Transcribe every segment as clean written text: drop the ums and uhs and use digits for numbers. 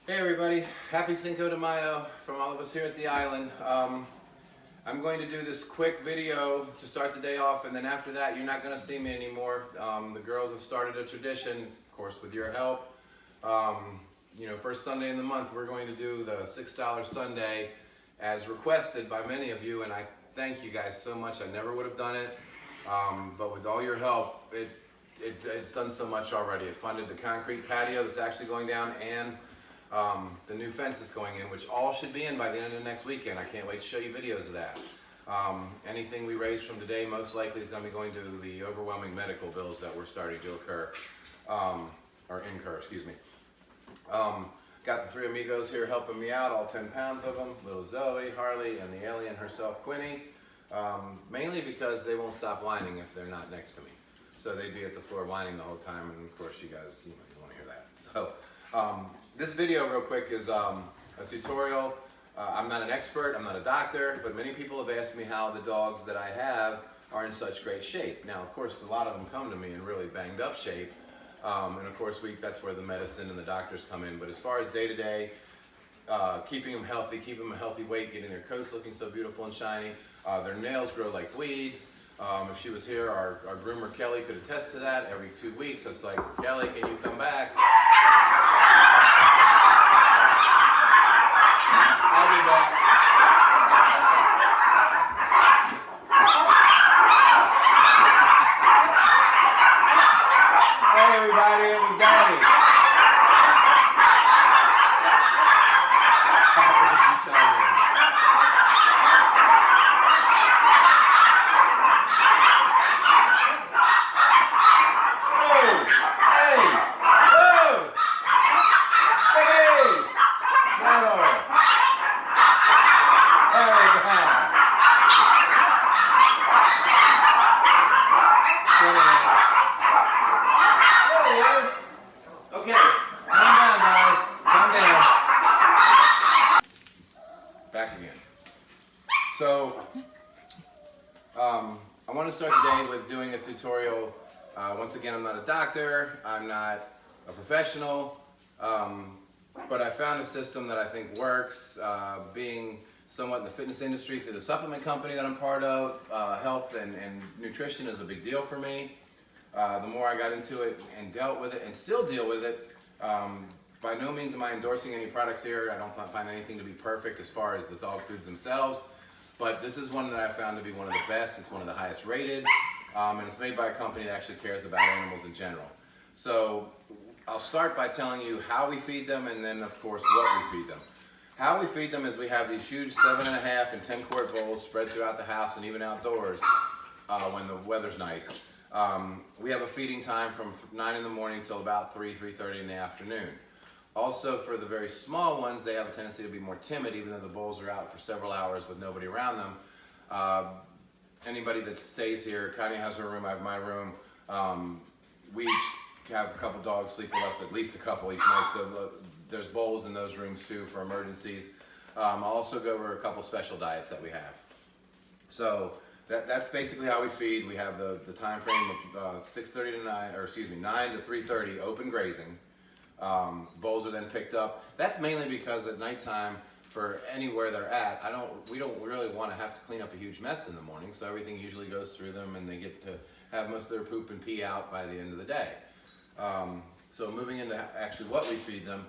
Hey everybody, happy Cinco de Mayo from all of us here at the island. I'm going to do this quick video to start the day off, and then after that you're not going to see me anymore. The girls have started a tradition, of course with your help. First Sunday in the month we're going to do the $6 Sunday as requested by many of you, and I thank you guys so much. I never would have done it, but with all your help it's done so much already. It funded the concrete patio that's actually going down, and the new fence is going in, which all should be in by the end of next weekend. I can't wait to show you videos of that. Anything we raise from today most likely is going to be going to the overwhelming medical bills that we're starting to incur, excuse me. Got the three amigos here helping me out, all 10 pounds of them, little Zoe, Harley, and the alien herself, Quinny, mainly because they won't stop whining if they're not next to me. So they'd be at the floor whining the whole time, and of course you guys, you want to hear that. So this video real quick is a tutorial. I'm not an expert, I'm not a doctor, but many people have asked me how the dogs that I have are in such great shape. Now, of course, a lot of them come to me in really banged up shape, and of course that's where the medicine and the doctors come in. But as far as day-to-day, keeping them healthy, keeping them a healthy weight, getting their coats looking so beautiful and shiny, their nails grow like weeds. If she was here, our groomer Kelly could attest to that. Every 2 weeks, it's like, Kelly, can you come back? I'll be back. Hey everybody, it was Daddy. So, I want to start today with doing a tutorial. Once again, I'm not a doctor, I'm not a professional, but I found a system that I think works, being somewhat in the fitness industry through the supplement company that I'm part of. Health and nutrition is a big deal for me. The more I got into it and dealt with it and still deal with it, by no means am I endorsing any products here. I don't find anything to be perfect as far as the dog foods themselves. But this is one that I found to be one of the best. It's one of the highest rated, and it's made by a company that actually cares about animals in general. So I'll start by telling you how we feed them, and then of course what we feed them. How we feed them is we have these huge 7.5 and 10 quart bowls spread throughout the house and even outdoors when the weather's nice. We have a feeding time from 9 in the morning till about 3:30 in the afternoon. Also, for the very small ones, they have a tendency to be more timid, even though the bowls are out for several hours with nobody around them. Anybody that stays here, Connie has her room, I have my room. We each have a couple dogs sleep with us, at least a couple each night, so there's bowls in those rooms too for emergencies. I'll also go over a couple special diets that we have. So that's basically how we feed. We have the time frame of 6:30 to 9, or excuse me, 9 to 3:30 open grazing. Bowls are then picked up. That's mainly because at nighttime, for anywhere they're at, we don't really want to have to clean up a huge mess in the morning, so everything usually goes through them and they get to have most of their poop and pee out by the end of the day. So moving into actually what we feed them,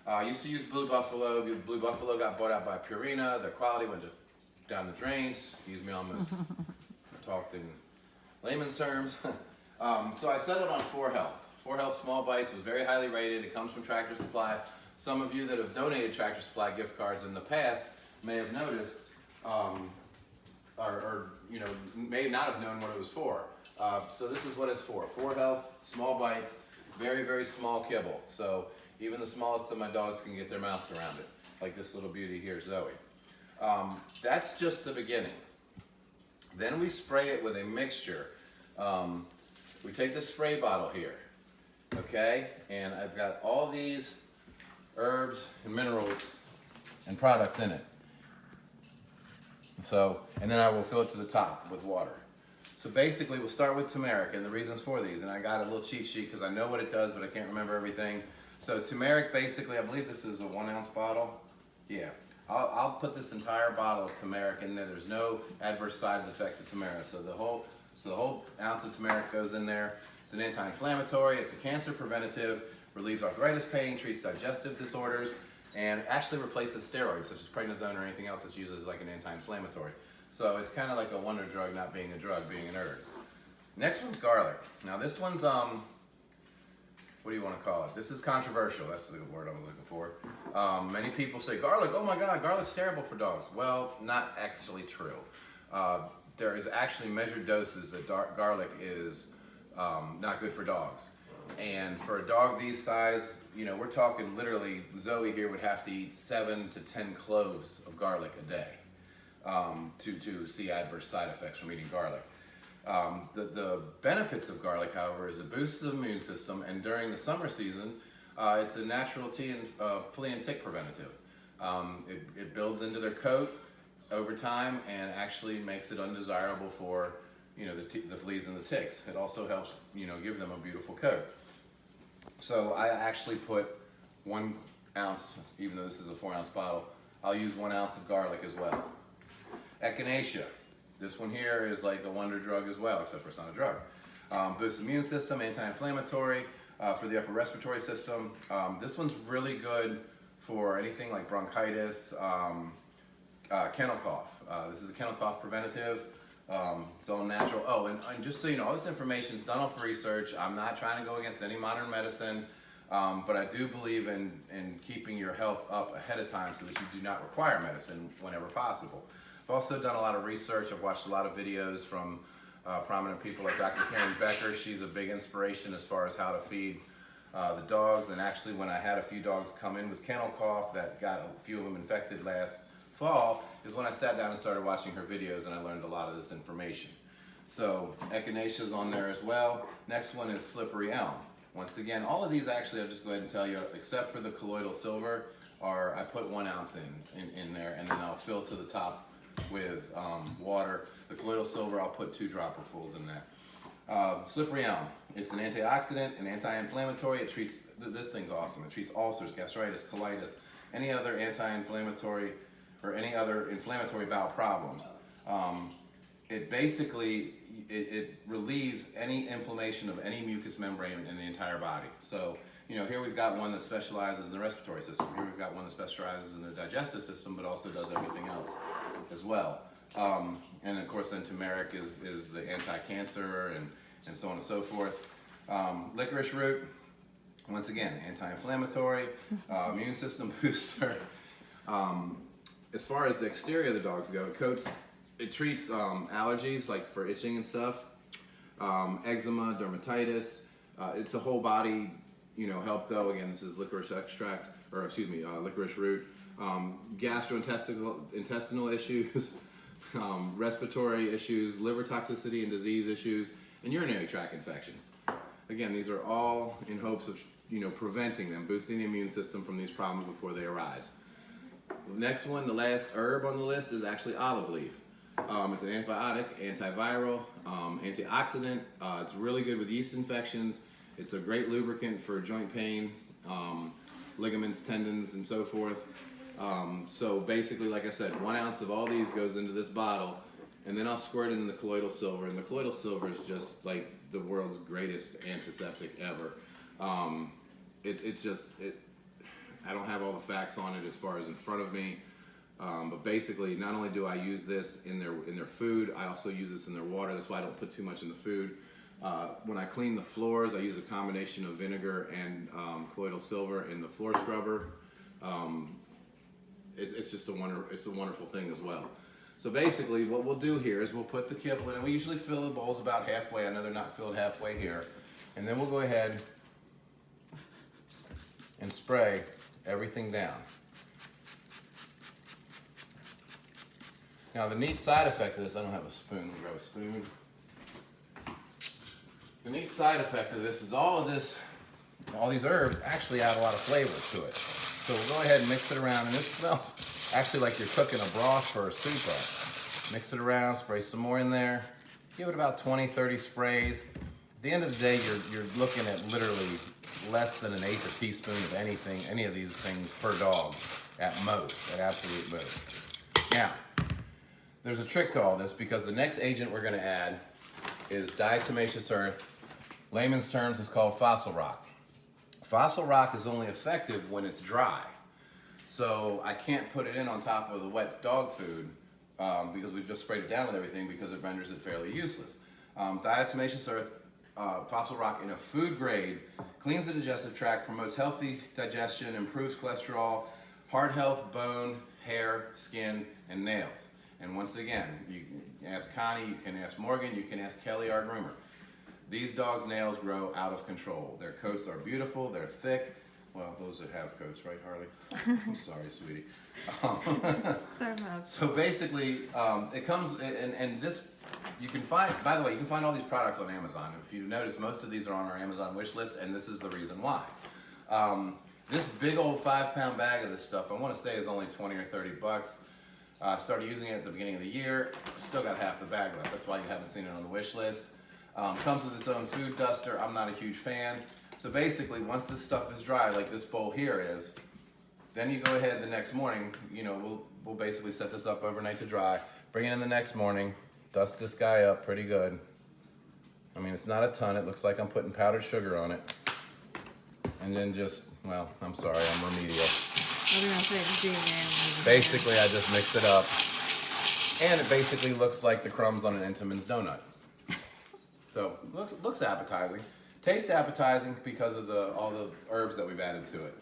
I used to use Blue Buffalo. Blue Buffalo got bought out by Purina. Their quality went down the drains. Excuse me, almost talked in layman's terms. So I settled on 4Health. 4Health Small Bites was very highly rated. It comes from Tractor Supply. Some of you that have donated Tractor Supply gift cards in the past may have noticed, or may not have known what it was for. So this is what it's for. 4Health Small Bites, very, very small kibble. So even the smallest of my dogs can get their mouths around it, like this little beauty here, Zoe. That's just the beginning. Then we spray it with a mixture. We take the spray bottle here. Okay, and I've got all these herbs and minerals and products in it. So, and then I will fill it to the top with water. So basically we'll start with turmeric and the reasons for these, and I got a little cheat sheet because I know what it does but I can't remember everything. So turmeric, basically, I believe this is a 1 ounce bottle. Yeah, I'll put this entire bottle of turmeric in there. There's no adverse side effects to turmeric. So the whole ounce of turmeric goes in there. It's an anti-inflammatory, it's a cancer preventative, relieves arthritis pain, treats digestive disorders, and actually replaces steroids such as prednisone or anything else that's used as like an anti-inflammatory. So it's kind of like a wonder drug, not being a drug, being an herb. Next one's garlic. Now this one's what do you want to call it? This is controversial. That's the word I was looking for. Many people say garlic. Oh my God, garlic's terrible for dogs. Well, not actually true. There is actually measured doses that garlic is not good for dogs. And for a dog these size, you know, we're talking literally, Zoe here would have to eat 7 to 10 cloves of garlic a day to see adverse side effects from eating garlic. The benefits of garlic, however, is it boosts the immune system, and during the summer season, it's a natural flea and tick preventative. It builds into their coat over time and actually makes it undesirable for, you know, the fleas and the ticks. It also helps, you know, give them a beautiful coat. So I actually put 1 ounce, even though this is a 4 ounce bottle, I'll use 1 ounce of garlic as well. Echinacea. This one here is like a wonder drug as well, except for it's not a drug. Boosts the immune system, anti-inflammatory, for the upper respiratory system. This one's really good for anything like bronchitis, kennel cough. This is a kennel cough preventative. It's all natural. Oh, and just so you know, all this information is done off research. I'm not trying to go against any modern medicine, but I do believe in keeping your health up ahead of time so that you do not require medicine whenever possible. I've also done a lot of research. I've watched a lot of videos from prominent people like Dr. Karen Becker. She's a big inspiration as far as how to feed the dogs. And actually, when I had a few dogs come in with kennel cough that got a few of them infected last fall, is when I sat down and started watching her videos, and I learned a lot of this information. So echinacea is on there as well. Next one is slippery elm. Once again, all of these actually, I'll just go ahead and tell you, except for the colloidal silver, I put 1 ounce in there, and then I'll fill to the top with water. The colloidal silver, I'll put 2 dropperfuls in that. Slippery elm, it's an antioxidant, an anti-inflammatory. It treats, this thing's awesome. It treats ulcers, gastritis, colitis, any other anti-inflammatory or any other inflammatory bowel problems. It basically, it relieves any inflammation of any mucous membrane in the entire body. So, you know, here we've got one that specializes in the respiratory system. Here we've got one that specializes in the digestive system, but also does everything else as well. And of course, then turmeric is the anti-cancer and so on and so forth. Licorice root, once again, anti-inflammatory, immune system booster. As far as the exterior of the dogs go, it treats allergies, like for itching and stuff, eczema, dermatitis. It's a whole body, you know, help though. Again, this is licorice extract, or excuse me, licorice root. Gastrointestinal issues, respiratory issues, liver toxicity and disease issues, and urinary tract infections. Again, these are all in hopes of, you know, preventing them, boosting the immune system from these problems before they arise. Next one, the last herb on the list, is actually olive leaf. It's an antibiotic, antiviral, antioxidant. It's really good with yeast infections. It's a great lubricant for joint pain, ligaments, tendons, and so forth. So basically, like I said, 1 ounce of all these goes into this bottle, and then I'll squirt it in the colloidal silver. And the colloidal silver is just like the world's greatest antiseptic ever. I don't have all the facts on it as far as in front of me, but basically, not only do I use this in their food, I also use this in their water. That's why I don't put too much in the food. When I clean the floors, I use a combination of vinegar and colloidal silver in the floor scrubber. It's just a wonderful thing as well. So basically, what we'll do here is we'll put the kibble in, and we usually fill the bowls about halfway. I know they're not filled halfway here, and then we'll go ahead and spray everything down. Now the neat side effect of this, I don't have a spoon, grab a spoon. The neat side effect of this is all these herbs actually add a lot of flavor to it. So we'll go ahead and mix it around, and this smells actually like you're cooking a broth for a soup. Mix it around, spray some more in there. Give it about 20, 30 sprays. At the end of the day, you're looking at literally less than an eighth a teaspoon of anything, any of these things per dog at most, at absolute most. Now, there's a trick to all this because the next agent we're going to add is diatomaceous earth. Layman's terms is called fossil rock. Fossil rock is only effective when it's dry. So I can't put it in on top of the wet dog food because we've just sprayed it down with everything because it renders it fairly useless. Diatomaceous earth, fossil rock in a food grade, cleans the digestive tract, promotes healthy digestion, improves cholesterol, heart health, bone, hair, skin, and nails. And once again, you can ask Connie, you can ask Morgan, you can ask Kelly, our groomer. These dogs' nails grow out of control. Their coats are beautiful, they're thick. Well, those that have coats, right, Harley? I'm sorry, sweetie. So basically, it comes, and this, you can find, by the way, you can find all these products on Amazon. If you notice, most of these are on our Amazon wish list, and this is the reason why. This big old 5-pound bag of this stuff, I want to say is only 20 or 30 bucks. Started using it at the beginning of the year. Still got half the bag left. That's why you haven't seen it on the wish list. Comes with its own food duster. I'm not a huge fan. So basically, once this stuff is dry, like this bowl here is, then you go ahead the next morning. You know, we'll basically set this up overnight to dry. Bring it in the next morning. Dust this guy up pretty good. I mean, it's not a ton. It looks like I'm putting powdered sugar on it. And then just, well, I'm sorry, I'm remedial. Basically, I just mix it up. And it basically looks like the crumbs on an Entenmann's donut. So, looks appetizing. Tastes appetizing because of all the herbs that we've added to it.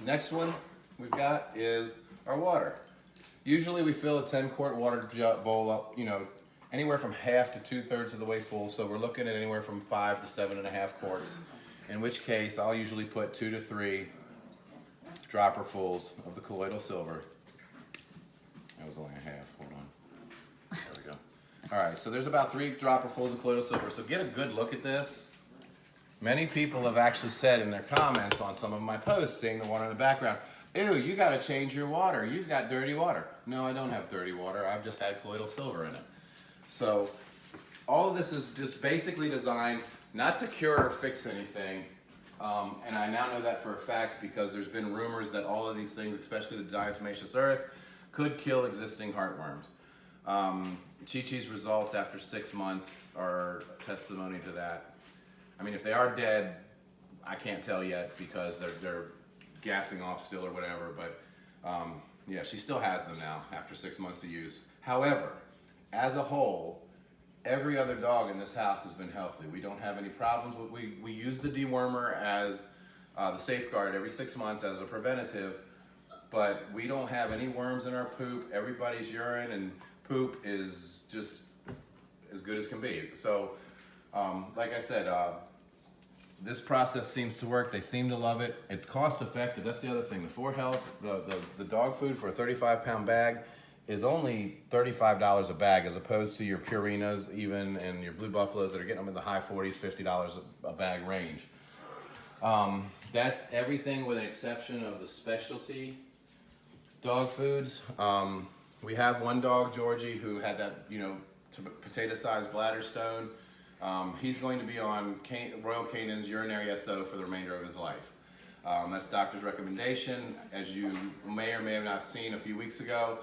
Next one we've got is our water. Usually we fill a 10-quart water bowl up, you know, anywhere from half to 2/3 of the way full. So we're looking at anywhere from 5 to 7.5 quarts. In which case, I'll usually put 2 to 3 dropperfuls of the colloidal silver. That was only a half. Hold on. There we go. All right, so there's about 3 dropperfuls of colloidal silver. So get a good look at this. Many people have actually said in their comments on some of my posts, seeing the water in the background, ew, you got to change your water. You've got dirty water. No, I don't have dirty water. I've just had colloidal silver in it. So all of this is just basically designed not to cure or fix anything. And I now know that for a fact because there's been rumors that all of these things, especially the diatomaceous earth, could kill existing heartworms. Chi-Chi's results after 6 months are testimony to that. I mean, if they are dead, I can't tell yet because they're gassing off still or whatever, but yeah, she still has them now after 6 months of use. However, as a whole, every other dog in this house has been healthy. We don't have any problems. We use the dewormer as the safeguard every 6 months as a preventative, but we don't have any worms in our poop. Everybody's urine and poop is just as good as can be. So, like I said, this process seems to work. They seem to love it. It's cost effective. That's the other thing. The 4Health, the dog food for a 35-pound bag is only $35 a bag as opposed to your Purinas even and your Blue Buffaloes that are getting them in the high 40s, $50 a bag range. That's everything with an exception of the specialty dog foods. We have one dog, Georgie, who had that, you know, potato-sized bladder stone. He's going to be on Royal Canin's urinary SO for the remainder of his life. That's doctor's recommendation. As you may or may have not seen a few weeks ago,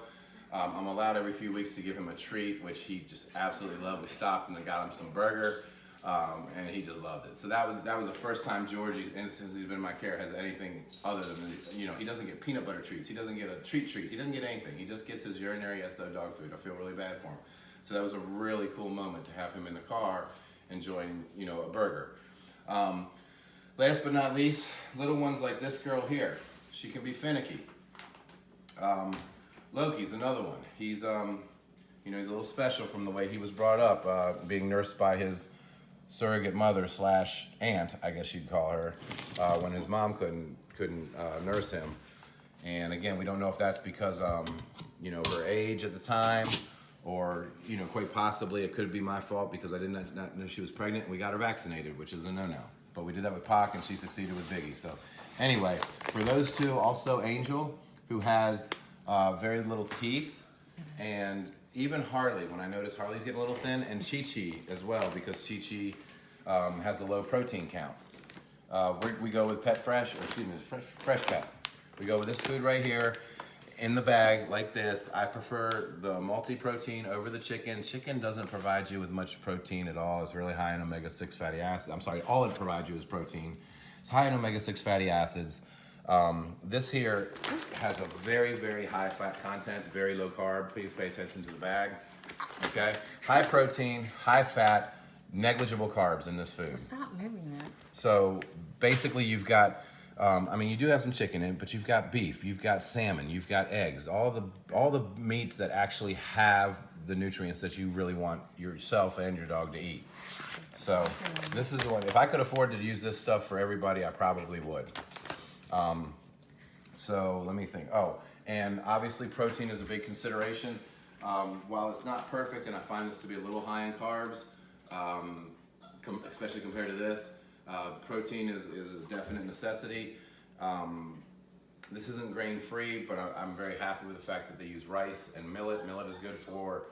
I'm allowed every few weeks to give him a treat, which he just absolutely loved. We stopped and got him some burger, and he just loved it. So that was the first time Georgie, and since he's been in my care, has anything other than, you know, he doesn't get peanut butter treats. He doesn't get a treat. He doesn't get anything. He just gets his urinary SO dog food. I feel really bad for him. So that was a really cool moment to have him in the car enjoying, you know, a burger. Last but not least, little ones like this girl here. She can be finicky. Loki's another one. He's, you know, he's a little special from the way he was brought up, being nursed by his surrogate mother / aunt, I guess you'd call her, when his mom couldn't nurse him. And again, we don't know if that's because, you know, her age at the time, or, you know, quite possibly it could be my fault because I did not know she was pregnant and we got her vaccinated, which is a no-no. But we did that with Pac and she succeeded with Biggie. So anyway, for those two, also Angel, who has very little teeth, and even Harley, when I notice Harley's getting a little thin, and Chi-Chi as well, because Chi-Chi has a low protein count. We go with Pet Fresh, or excuse me, Fresh Pet. We go with this food right here in the bag like this. I prefer the multi-protein over the chicken. Chicken doesn't provide you with much protein at all. It's really high in omega-6 fatty acids. I'm sorry, all it provides you is protein. It's high in omega-6 fatty acids. This here has a very, very high fat content, very low carb. Please pay attention to the bag. Okay, high protein, high fat, negligible carbs in this food. Stop moving that. So basically you've got, I mean, you do have some chicken in, but you've got beef, you've got salmon, you've got eggs, all the meats that actually have the nutrients that you really want yourself and your dog to eat. So this is the one, if I could afford to use this stuff for everybody, I probably would. So let me think. Oh, and obviously protein is a big consideration. While it's not perfect, and I find this to be a little high in carbs, especially compared to this, protein is a definite necessity. This isn't grain-free, but I'm very happy with the fact that they use rice and millet. Millet is good for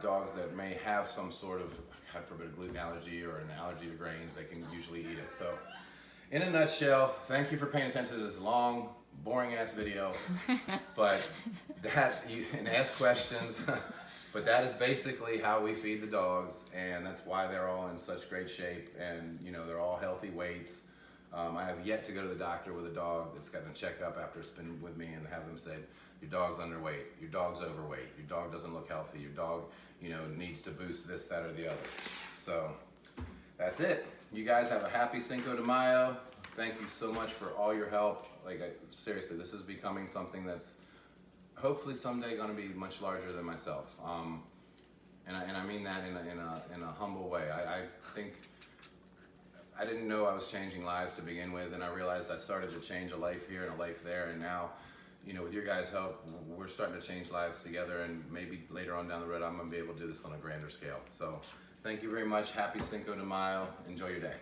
dogs that may have some sort of, God forbid, a gluten allergy or an allergy to grains. They can usually eat it. So, in a nutshell, thank you for paying attention to this long, boring-ass video. But and ask questions. But that is basically how we feed the dogs, and that's why they're all in such great shape, and you know, they're all healthy weights. I have yet to go to the doctor with a dog that's gotten a checkup after it's been with me and have them say, your dog's underweight, your dog's overweight, your dog doesn't look healthy, your dog, you know, needs to boost this, that, or the other. So that's it. You guys have a happy Cinco de Mayo. Thank you so much for all your help. Like, seriously, this is becoming something that's hopefully someday going to be much larger than myself, and I mean that in a humble way. I think I didn't know I was changing lives to begin with, and I realized I started to change a life here and a life there, and now, you know, with your guys' help, we're starting to change lives together, and maybe later on down the road, I'm going to be able to do this on a grander scale. So, thank you very much. Happy Cinco de Mayo. Enjoy your day.